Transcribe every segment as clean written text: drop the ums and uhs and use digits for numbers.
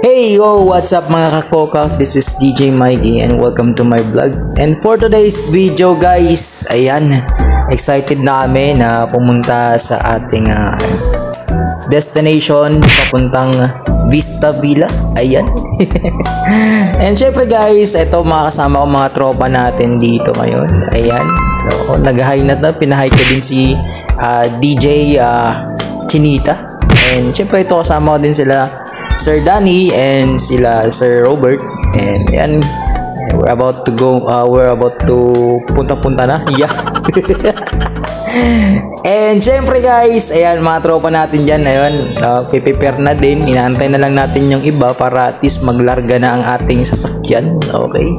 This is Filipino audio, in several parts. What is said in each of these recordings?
Hey yo, what's up mga kakoka? This is DJ Mikey and welcome to my vlog. And for today's video guys, ayan, excited na kami na pumunta sa ating destination papuntang Vista Villa. Ayan. And syempre guys, ito mga kasama ko mga tropa natin dito ngayon. Ayan. So, nag-hi na to. Pinahay ko din si DJ Chinita. And syempre ito kasama ko din sila Sir Danny and sila Sir Robert. And yan, we're about to go, punta-punta na. Yeah. And syempre guys, ayan mga tropa natin dyan, ayun, prepare na din. Inaantay na lang natin yung iba para at least maglarga na ang ating sasakyan. Okay.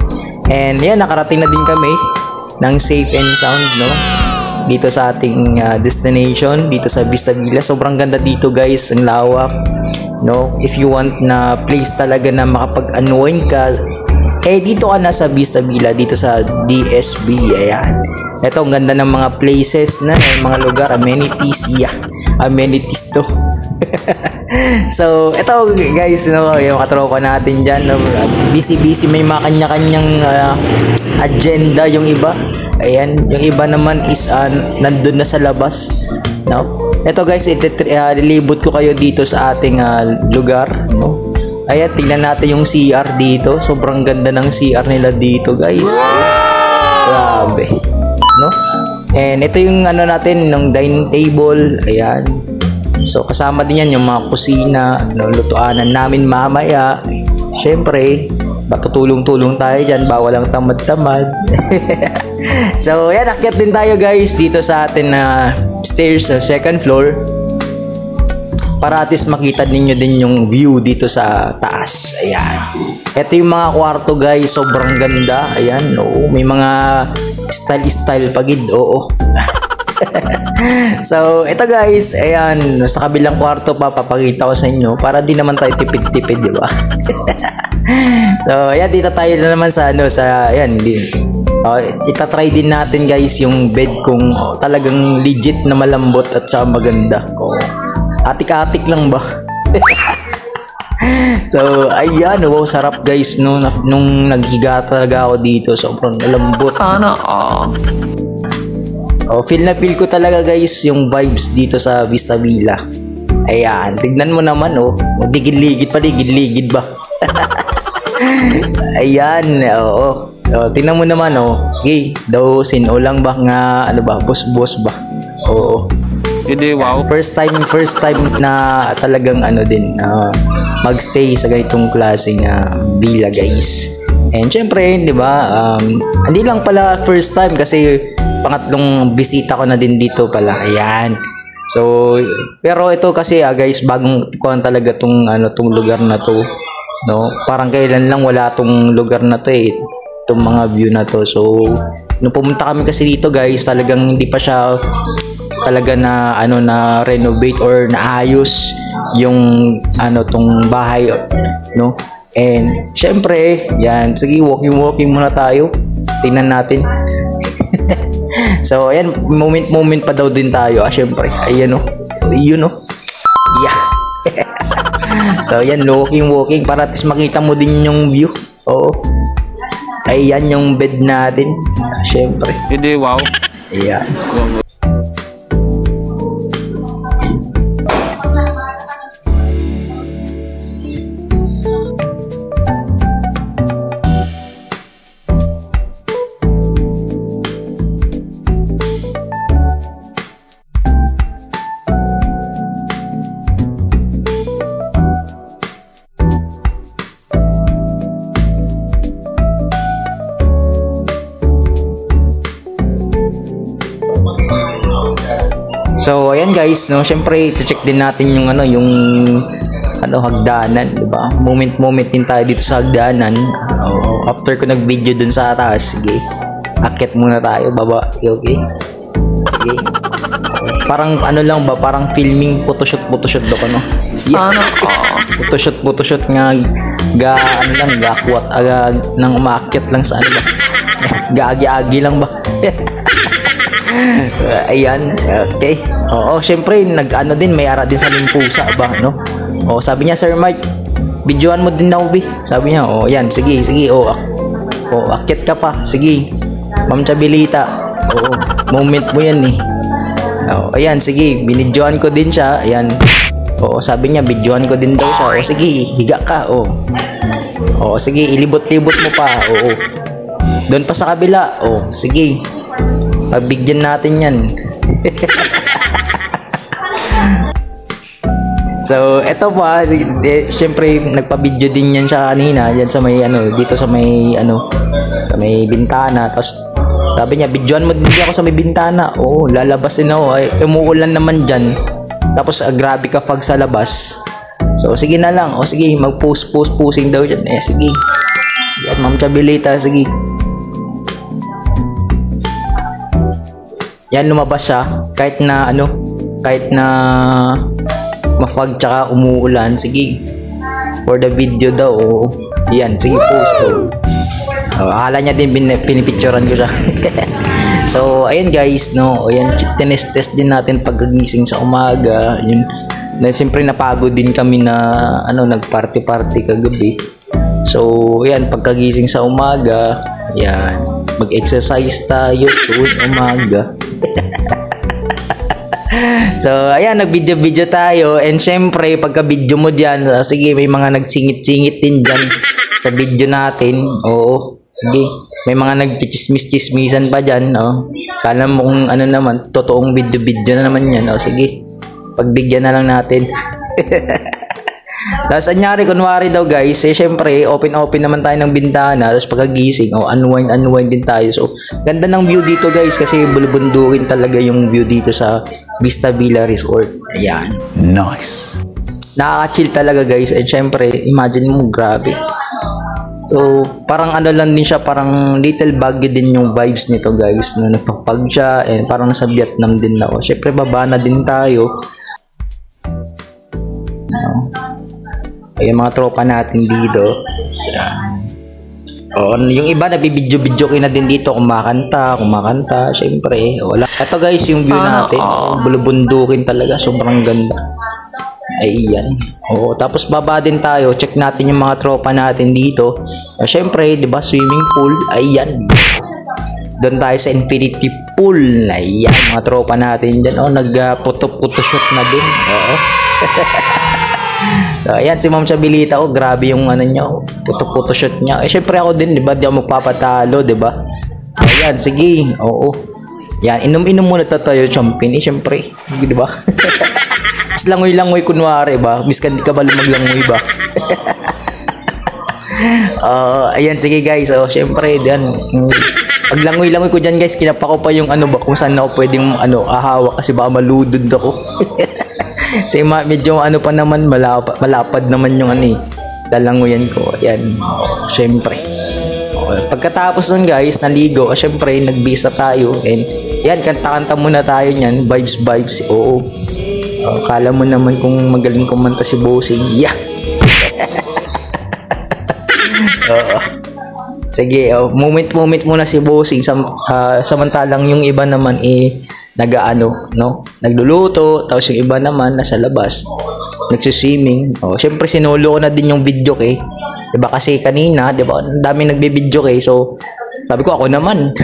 And yan, nakarating na din kami ng safe and sound, no? Dito sa ating destination, dito sa Vista Villa. Sobrang ganda dito guys, ang lawak, no? If you want na place talaga na makapag-unwind ka, dito ka na sa Vista Villa, dito sa DSB. Ayan, ito ang ganda ng mga places na, mga lugar, amenities. Yeah, amenities to. So ito guys, no, yung katropa natin dyan, no? Busy may mga kanya-kanyang agenda yung iba. Ayan, yung iba naman is nandun na sa labas, no? Ito guys, lilibot ko kayo dito sa ating lugar, no? Ayan, tingnan natin yung CR dito. Sobrang ganda ng CR nila dito guys. Grabe, no? And ito yung natin, ng dining table. Ayan, so kasama din yan yung mga kusina, no? Lutuanan namin mamaya. Syempre, matutulong-tulong tayo dyan, bawal lang tamad-tamad. So yan, akyat din tayo guys dito sa atin na stairs sa second floor para at least makita ninyo din yung view dito sa taas. Ayan, ito yung mga kwarto guys, sobrang ganda. Ayan, oo, may mga style pagid, oo. So ito guys, ayan, sa kabilang kwarto papakita ko sa inyo para di naman tayo tipid-tipid, di ba? So ayan, dito tayo na naman sa ayan, itatry din natin guys yung bed kung talagang legit na malambot at saka maganda. Atik-atik lang ba? So ayan, wow, sarap guys, no? Nung naghiga talaga ako dito, sobrang lambot. Sana feel na feel ko talaga guys yung vibes dito sa Vista Villa. Ayan, tignan mo naman, ligid-ligid ba? Ayan, oo. Tingnan mo naman, sige, daw sino lang ba nga, boss ba? Oo. Hindi, wow. First time na talagang magstay sa ganitong klaseng villa guys. And syempre, di ba, hindi lang pala first time kasi pangatlong bisita ko na din dito pala. Ayan. So, pero ito kasi guys, bagong kuhan talaga tong lugar na to, no? Parang kailan lang wala tong lugar na to itong mga view na to. So nung pumunta kami kasi dito guys, talagang hindi pa siya talaga na na renovate or naayos yung tong bahay, no? And syempre yan, sige, walking muna tayo, tingnan natin. So ayan, moment pa daw din tayo, syempre. Ayan, yun, yeah. So yan, walking para at least makita mo din yung view. Oo. Ayan yung bed natin. Syempre. Hindi, wow. Ayan. So ayan guys, no, syempre i-check din natin yung hagdanan, di ba? Moment din tayo dito sa hagdanan. After ko nag-video dun sa taas, sige, akyat muna tayo baba. Okay? Sige. Parang lang ba, parang filming photoshoot ba no? Yeah. Photoshoot nga gakwat nang umaakyat lang sa ba? Gaagi-agi lang ba? Ayan, okay. Oo, syempre din may ara din sa limpusa ba, no? Sabi niya, Sir Mike, videoan mo din daw, Bi. Sabi niya, oh, yan, sige, sige, oh, akyat ka pa, sige. Ma'am Chabelita, oh, moment mo yan eh. Oh, ayan, sige, binidyoan ko din siya, ayan. Oo, sabi niya, videoan ko din daw siya. O, sige, higa ka, oh. O, sige, ilibot-libot mo pa, oo. Doon pa sa kabila, oh, sige. Pagbigyan natin yan. So, eto pa, syempre, nagpa-video din yan siya kanina, yan sa may, dito sa may, sa may bintana. Tapos, sabi niya, videoan mo din ako sa may bintana. Oo, lalabas din ako. Ay, umuulan naman dyan. Tapos, grabe ka pag sa labas. So, sige na lang. O, sige, mag-pusing daw dyan. Eh, sige. Yan, Ma'am Chabelita, sige. Yan, lumabas siya. Kahit na, mafag tsaka umuulan, sige. For the video daw, oo. Yan, sige, post. Akala niya din pinipicturean ko siya. So, ayan guys, no. Ayan, tinest din natin pagkagising sa umaga. Yun. Siyempre napagod din kami na nagparty-party kagabi. So, ayan, pagkagising sa umaga, ayan, mag-exercise tayo tuwing umaga. So, ayan, nag-video tayo. And syempre, pagka-video mo dyan, sige, may mga nagsingit-singit din dyan sa video natin. Oo, sige. May mga nagchichismis-chismisan pa dyan. Kala mo kung naman, totoong video na naman yan. Sige, pagbigyan na lang natin. Tapos, anyari, kunwari daw guys, syempre, open naman tayo ng bintana. Tapos, pagkagising, unwind din tayo. So, ganda ng view dito guys, kasi bulubundukin talaga yung view dito sa Vista Villa Resort. Ayan. Nice. Nakaka-chill talaga guys. And syempre, imagine mo, grabe. So, parang lang din siya, parang little Baguio din yung vibes nito guys. Na nagpapag siya, and parang nasa Vietnam din ako. Syempre, baba na din tayo. Yung mga tropa natin dito. Yung iba nabibidyo-bidyo kayo na din dito, kumakanta, syempre. Wala. Ito guys, yung view natin, bulubundukin talaga, sobrang ganda. Ayan. Tapos baba din tayo, check natin yung mga tropa natin dito. Syempre, 'di ba, swimming pool. Ayan. Doon tayo sa infinity pool. Ayan, mga tropa natin diyan. Nagputo-puto shoot na din. So, ayan, si Ma'am Chabelita, grabe yung niya, puto shot niya. Syempre ako din, 'di ba? Di ako magpapatalo, 'di ba? Ayan, sige. Oo. Yan, inom muna tayo champagne, syempre, 'di ba? Mas langoy kunwari ba? Miskan di ka ba lumaglangoy ba? Ayan, sige guys. Syempre, diyan. Pag langoy ko diyan guys, kinapa ko pa yung kung saan ako pwedeng ahawak kasi baka maludod ako. Kasi medyo pa naman, malapad naman yung lalanguyan ko. Ayan, syempre. Pagkatapos nun guys, naligo, syempre nagbisa tayo. And yan, kanta-kanta muna tayo niyan. Vibes. Oo. Kala mo naman kung magaling kumanta si Bossing. Yeah. Sige, moment muna si Bossing. Samantalang yung iba naman nagluluto, tapos yung iba naman nasa labas nagsiswimming. Syempre sinulo ko na din yung video kay, 'di ba, kasi kanina, 'di ba, ang dami nagbe-video kay, so sabi ko ako naman.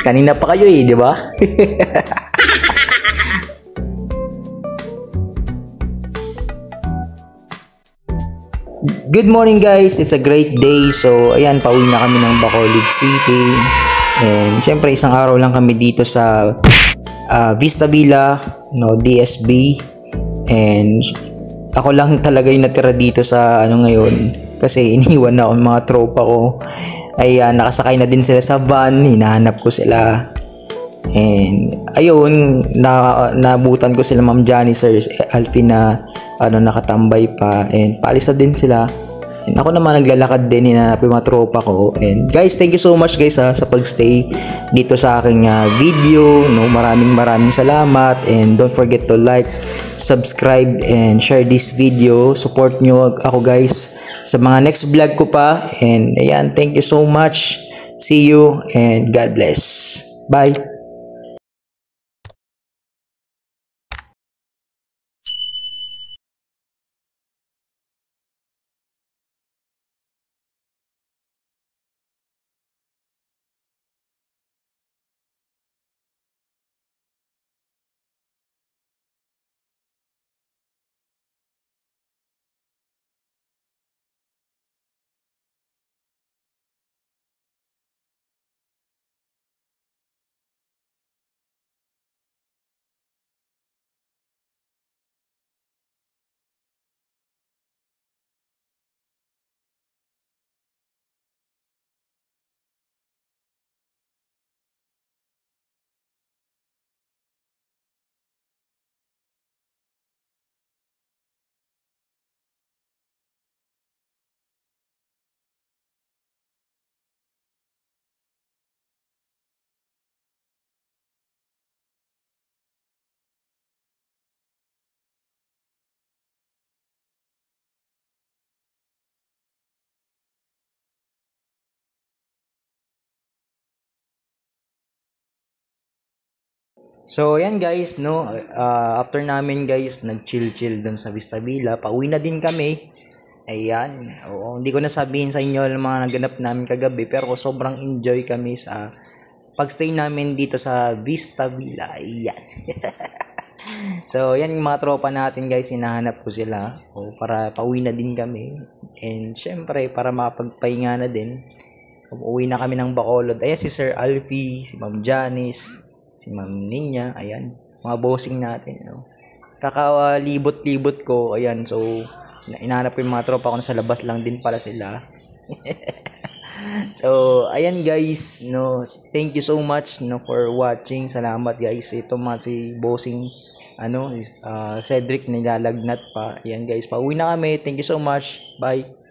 Kanina pa kayo 'di ba? Good morning guys, it's a great day. So ayan, pauwi na kami ng Bacolod City. And syempre isang araw lang kami dito sa Vista Villa, DSB. And ako lang talaga yung natira dito sa ngayon, kasi iniwan na ako ng mga tropa ko. Ay nakasakay na din sila sa van, hinahanap ko sila. And ayun, nabutan ko sila Ma'am Johnny, Sir Alfie na nakatambay pa, and paalis na din sila. And ako naman naglalakad din, hinanap yung mga tropa ko. And guys, thank you so much guys sa pagstay dito sa aking video. Maraming salamat. And don't forget to like, subscribe, and share this video. Support nyo ako guys sa mga next vlog ko pa. And ayan, thank you so much. See you and God bless. Bye. So, ayan guys, no, after namin guys, nag-chill-chill dun sa Vista Villa, pauwi na din kami. Ayan, oo, hindi ko na sabihin sa inyo ang mga naganap namin kagabi, pero sobrang enjoy kami sa pagstay namin dito sa Vista Villa. Ayan. So, yan yung mga tropa natin guys, hinahanap ko sila para pauwi na din kami. And syempre, para makapagpahinga na din, uuwi na kami ng Bacolod. Ayan si Sir Alfie, si Ma'am Janice, si Ma'am Ninya, ayan, mga bossing natin. Kakalibot-libot ko, ayan, so, inahanap ko yung mga tropa ko na sa labas lang din pala sila. So, ayan guys, no, thank you so much no for watching. Salamat guys. Ito mga si bossing Cedric nilalagnat pa. Ayan guys, pauwi na kami. Thank you so much. Bye.